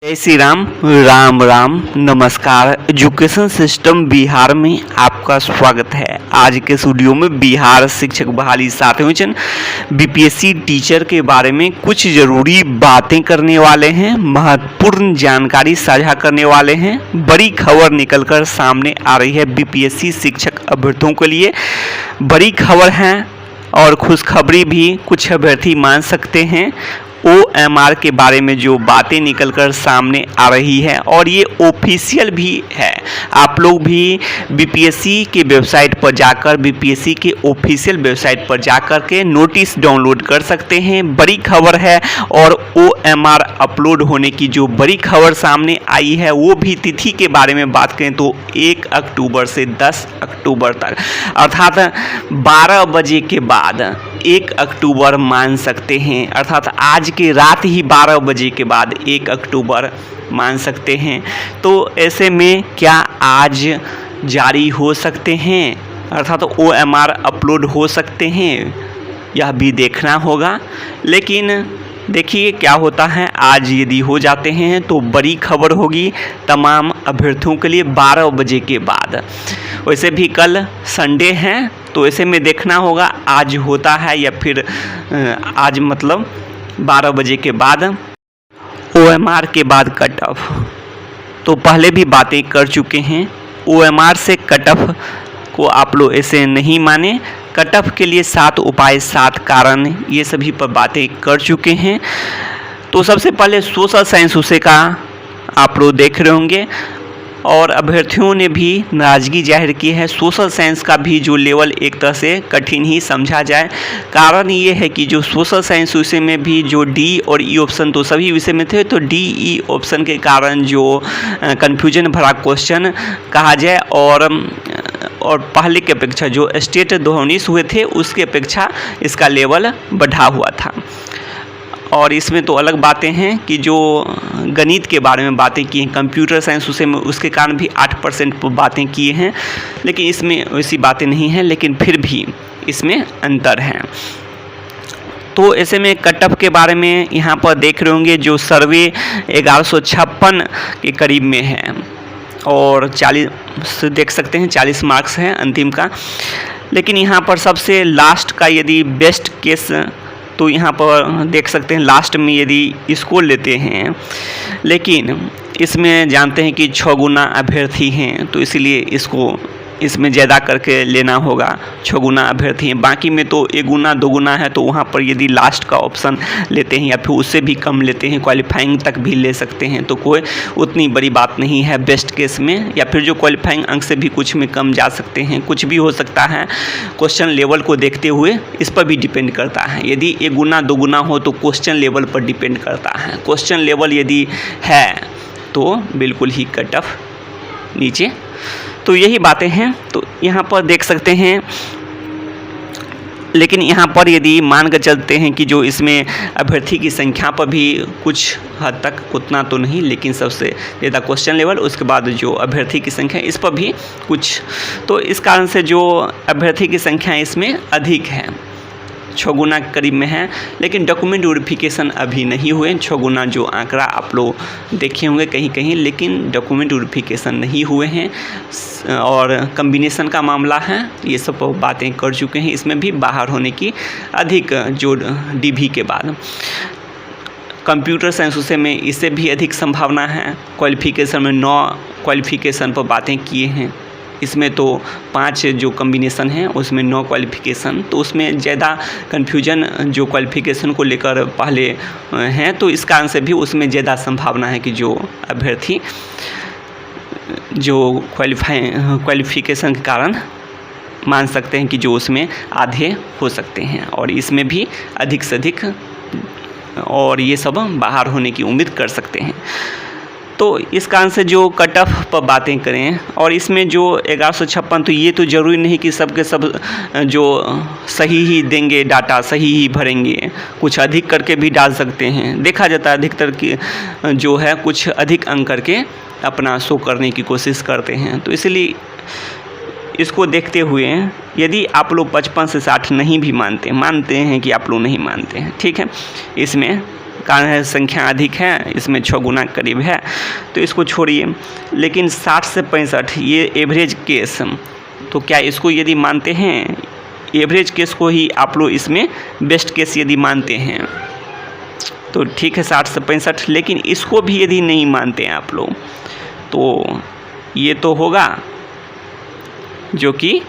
जय श्री राम। राम राम नमस्कार। Education system Bihar में आपका स्वागत है। आज के स्टूडियो में बिहार शिक्षक बहाली 7वें वेतन बीपीएससी टीचर के बारे में कुछ ज़रूरी बातें करने वाले हैं, महत्वपूर्ण जानकारी साझा करने वाले हैं। बड़ी खबर निकलकर सामने आ रही है बीपीएससी शिक्षक अभ्यर्थियों के लिए। बड़ी खबर है और खुशखबरी भी कुछ अभ्यर्थी मान सकते हैं। OMR के बारे में जो बातें निकलकर सामने आ रही है और ये ऑफिशियल भी है। आप लोग भी बीपीएससी के वेबसाइट पर जाकर बीपीएससी के ऑफिशियल वेबसाइट पर जाकर के नोटिस डाउनलोड कर सकते हैं। बड़ी खबर है और OMR अपलोड होने की जो बड़ी खबर सामने आई है वो भी तिथि के बारे में बात करें तो 1 अक्टूबर से 10 अक्टूबर तक, अर्थात 12 बजे के बाद 1 अक्टूबर मान सकते हैं। अर्थात आज की रात ही 12 बजे के बाद 1 अक्टूबर मान सकते हैं। तो ऐसे में क्या आज जारी हो सकते हैं, अर्थात OMR अपलोड हो सकते हैं, यह भी देखना होगा। लेकिन देखिए क्या होता है। आज यदि हो जाते हैं तो बड़ी खबर होगी तमाम अभ्यर्थियों के लिए 12 बजे के बाद। वैसे भी कल संडे है तो ऐसे में देखना होगा आज होता है या फिर आज मतलब 12 बजे के बाद OMR के बाद कट ऑफ। तो पहले भी बातें कर चुके हैं। OMR से कट ऑफ को आप लोग ऐसे नहीं माने। कट ऑफ के लिए 7 उपाय 7 कारण ये सभी पर बातें कर चुके हैं। तो सबसे पहले सोशल साइंस उसे का आप लोग देख रहे होंगे और अभ्यर्थियों ने भी नाराज़गी जाहिर की है। सोशल साइंस का भी जो लेवल एक तरह से कठिन ही समझा जाए। कारण ये है कि जो सोशल साइंस विषय में भी जो डी और ई ऑप्शन तो सभी विषय में थे, तो डी ई ऑप्शन के कारण जो कन्फ्यूजन भरा क्वेश्चन कहा जाए और पहले की अपेक्षा जो स्टेट 2019 हुए थे उसकी अपेक्षा इसका लेवल बढ़ा हुआ था। और इसमें तो अलग बातें हैं कि जो गणित के बारे में बातें की हैं, कंप्यूटर साइंस उसे में उसके कारण भी 8% पर बातें किए हैं। लेकिन इसमें वैसी बातें नहीं हैं, लेकिन फिर भी इसमें अंतर है। तो ऐसे में कट ऑफ के बारे में यहाँ पर देख रहे होंगे जो सर्वे 1156 के करीब में है और 40 देख सकते हैं 40 मार्क्स हैं अंतिम का। लेकिन यहाँ पर सबसे लास्ट का यदि बेस्ट केस तो यहाँ पर देख सकते हैं लास्ट में यदि इसको लेते हैं, लेकिन इसमें जानते हैं कि 6 गुना अभ्यर्थी हैं तो इसलिए इसको इसमें ज़्यादा करके लेना होगा। 6 गुना अभ्यर्थी हैं, बाकी में तो 1 गुना 2 गुना है। तो वहाँ पर यदि लास्ट का ऑप्शन लेते हैं या फिर उससे भी कम लेते हैं, क्वालिफाइंग तक भी ले सकते हैं, तो कोई उतनी बड़ी बात नहीं है बेस्ट केस में। या फिर जो क्वालिफाइंग अंक से भी कुछ में कम जा सकते हैं, कुछ भी हो सकता है। क्वेश्चन लेवल को देखते हुए इस पर भी डिपेंड करता है। यदि 1 गुना 2 गुना हो तो क्वेश्चन लेवल पर डिपेंड करता है। क्वेश्चन लेवल यदि है तो बिल्कुल ही कट ऑफ नीचे। तो यही बातें हैं। तो यहाँ पर देख सकते हैं। लेकिन यहाँ पर यदि मान कर चलते हैं कि जो इसमें अभ्यर्थी की संख्या पर भी कुछ हद तक उतना तो नहीं, लेकिन सबसे ज़्यादा क्वेश्चन लेवल, उसके बाद जो अभ्यर्थी की संख्या इस पर भी कुछ, तो इस कारण से जो अभ्यर्थी की संख्या इसमें अधिक है, 6 गुना करीब में है। लेकिन डॉक्यूमेंट वेरिफिकेशन अभी नहीं हुए। 6 गुना जो आंकड़ा आप लोग देखे होंगे कहीं कहीं, लेकिन डॉक्यूमेंट वेरिफिकेशन नहीं हुए हैं। और कम्बिनेशन का मामला है, ये सब बातें कर चुके हैं। इसमें भी बाहर होने की अधिक जो DV के बाद कंप्यूटर साइंस उसे में इससे भी अधिक संभावना है। क्वालिफिकेशन में 9 क्वालिफिकेशन पर बातें किए हैं। इसमें तो 5 जो कम्बिनेशन है उसमें 9 क्वालिफिकेशन, तो उसमें ज़्यादा कन्फ्यूजन जो क्वालिफिकेशन को लेकर पहले हैं, तो इस कारण से भी उसमें ज़्यादा संभावना है कि जो अभ्यर्थी जो क्वालिफिकेशन के कारण मान सकते हैं कि जो उसमें आधे हो सकते हैं, और इसमें भी अधिक से अधिक और ये सब बाहर होने की उम्मीद कर सकते हैं। तो इस कारण से जो कट ऑफ पर बातें करें, और इसमें जो 1156 तो ये तो ज़रूरी नहीं कि सब के सब जो सही ही देंगे, डाटा सही ही भरेंगे, कुछ अधिक करके भी डाल सकते हैं। देखा जाता है अधिकतर की जो है कुछ अधिक अंक करके अपना शो करने की कोशिश करते हैं। तो इसलिए इसको देखते हुए यदि आप लोग 55 से 60 नहीं भी मानते हैं कि आप लोग नहीं मानते हैं, ठीक है, इसमें कारण है संख्या अधिक है, इसमें 6 गुना करीब है, तो इसको छोड़िए। लेकिन 60 से 65 ये एवरेज केस, तो क्या इसको यदि मानते हैं, एवरेज केस को ही आप लोग इसमें बेस्ट केस यदि मानते हैं तो ठीक है 60 से 65, लेकिन इसको भी यदि नहीं मानते हैं आप लोग तो ये तो होगा जो कि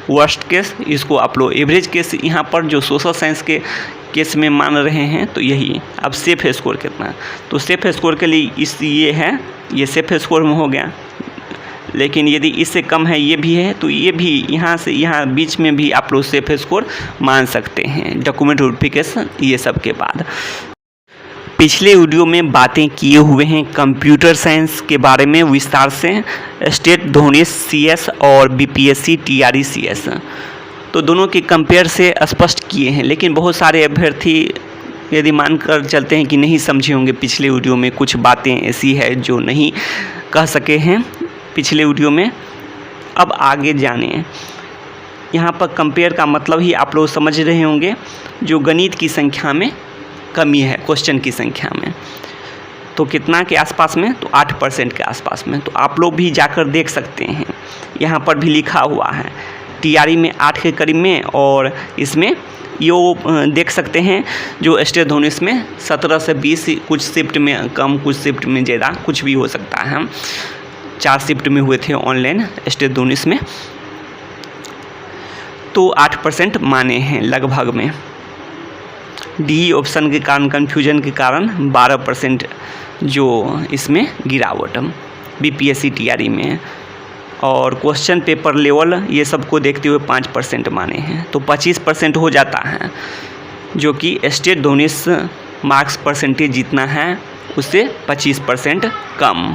वर्स्ट केस। इसको आप लोग एवरेज केस यहाँ पर जो सोशल साइंस के केस में मान रहे हैं, तो यही। अब सेफ स्कोर कितना, तो सेफ स्कोर के लिए ये है, ये सेफ स्कोर में हो गया। लेकिन यदि इससे कम है, ये भी है, तो ये भी यहाँ से यहाँ बीच में भी आप लोग सेफ स्कोर मान सकते हैं डॉक्यूमेंट वेरिफिकेशन ये सब के बाद। पिछले वीडियो में बातें किए हुए हैं कंप्यूटर साइंस के बारे में विस्तार से, स्टेट धोनी CS और BPSC TRE CS, तो दोनों के कंपेयर से स्पष्ट किए हैं। लेकिन बहुत सारे अभ्यर्थी यदि मानकर चलते हैं कि नहीं समझे होंगे, पिछले वीडियो में कुछ बातें ऐसी है जो नहीं कह सके हैं पिछले वीडियो में। अब आगे जाने, यहाँ पर कंपेयर का मतलब ही आप लोग समझ रहे होंगे, जो गणित की संख्या में कमी है, क्वेश्चन की संख्या में, तो कितना के आसपास में, तो 8% के आसपास में। तो आप लोग भी जाकर देख सकते हैं, यहाँ पर भी लिखा हुआ है TRE में 8 के करीब में, और इसमें यो देख सकते हैं जो स्टेट धोनी में 17 से 20, कुछ शिफ्ट में कम, कुछ शिफ्ट में ज़्यादा, कुछ भी हो सकता है। 4 शिफ्ट में हुए थे ऑनलाइन स्टेट धोनी में, तो 8% माने हैं लगभग में। डी ऑप्शन के कारण, कन्फ्यूजन के कारण 12% जो इसमें गिरावट BPSC TRE में, और क्वेश्चन पेपर लेवल ये सब को देखते हुए 5% माने हैं, तो 25% हो जाता है, जो कि स्टेट धोनी मार्क्स परसेंटेज जितना है उससे 25% कम।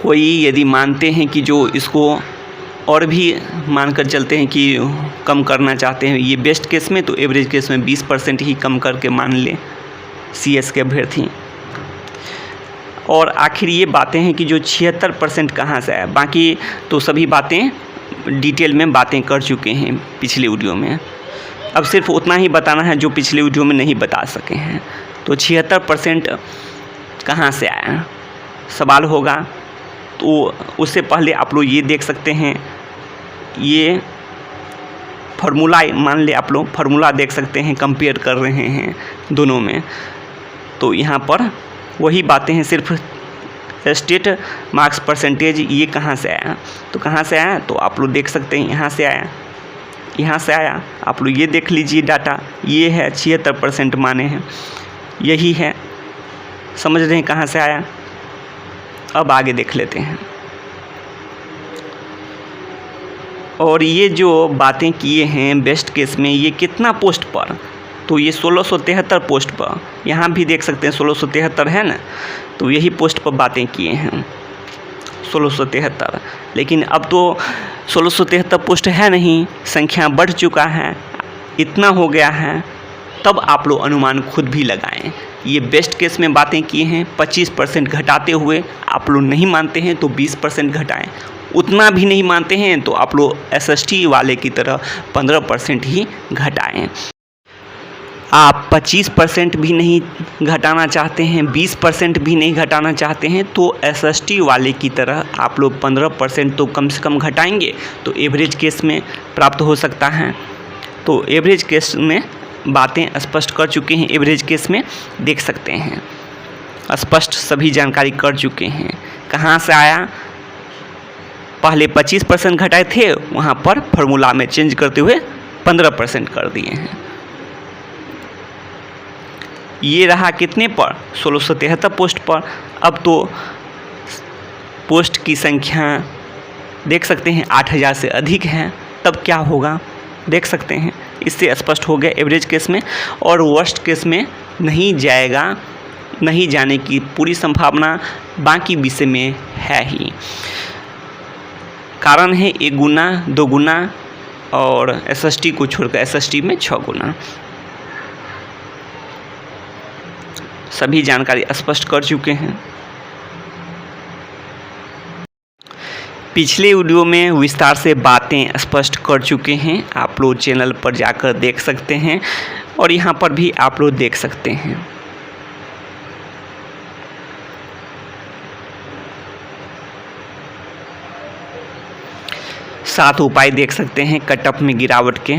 कोई यदि मानते हैं कि जो इसको और भी मानकर चलते हैं कि कम करना चाहते हैं ये बेस्ट केस में, तो एवरेज केस में 20% ही कम करके मान लें CS के अभ्यर्थी। और आखिर ये बातें हैं कि जो 76% कहाँ से आया, बाकी तो सभी बातें डिटेल में बातें कर चुके हैं पिछले वीडियो में। अब सिर्फ उतना ही बताना है जो पिछले वीडियो में नहीं बता सके हैं। तो 76% कहाँ से आया सवाल होगा, तो उससे पहले आप लोग ये देख सकते हैं, ये फार्मूला मान ले, आप लोग फार्मूला देख सकते हैं, कंपेयर कर रहे हैं दोनों में। तो यहाँ पर वही बातें हैं, सिर्फ स्टेट मार्क्स परसेंटेज ये कहाँ से आया, तो कहाँ से आया, तो आप लोग देख सकते हैं यहाँ से आया, यहाँ से आया। आप लोग ये देख लीजिए डाटा, ये है 76% माने हैं, यही है। समझ रहे हैं कहाँ से आया। अब आगे देख लेते हैं। और ये जो बातें किए हैं बेस्ट केस में, ये कितना पोस्ट पर, तो ये 1673 पोस्ट पर, यहाँ भी देख सकते हैं 1673 है ना, तो यही पोस्ट पर बातें किए हैं 1673। लेकिन अब तो 1673 पोस्ट है नहीं, संख्या बढ़ चुका है, इतना हो गया है, तब आप लोग अनुमान खुद भी लगाएं। ये बेस्ट केस में बातें किए हैं, 25% घटाते हुए आप लोग नहीं मानते हैं तो 20% घटाएं, उतना भी नहीं मानते हैं तो आप लोग SST वाले की तरह 15% ही घटाएं। आप 25% भी नहीं घटाना चाहते हैं, 20% भी नहीं घटाना चाहते हैं, तो SST वाले की तरह आप लोग 15% तो कम से कम घटाएंगे, तो एवरेज केस में प्राप्त हो सकता है। तो एवरेज केस में बातें स्पष्ट कर चुके हैं, एवरेज केस में देख सकते हैं स्पष्ट सभी जानकारी कर चुके हैं। कहाँ से आया, पहले 25% घटाए थे, वहाँ पर फार्मूला में चेंज करते हुए 15% कर दिए हैं। ये रहा कितने पर, 1673 पोस्ट पर। अब तो पोस्ट की संख्या देख सकते हैं 8000 से अधिक है, तब क्या होगा देख सकते हैं। इससे स्पष्ट हो गया एवरेज केस में। और वर्स्ट केस में नहीं जाएगा, नहीं जाने की पूरी संभावना बाकी विषय में है ही। कारण है 1 गुना 2 गुना, और SST को छोड़कर SST में 6 गुना। सभी जानकारी स्पष्ट कर चुके हैं। पिछले वीडियो में विस्तार से बातें स्पष्ट कर चुके हैं, आप लोग चैनल पर जाकर देख सकते हैं। और यहाँ पर भी आप लोग देख सकते हैं। सात उपाय देख सकते हैं कट ऑफ में गिरावट के।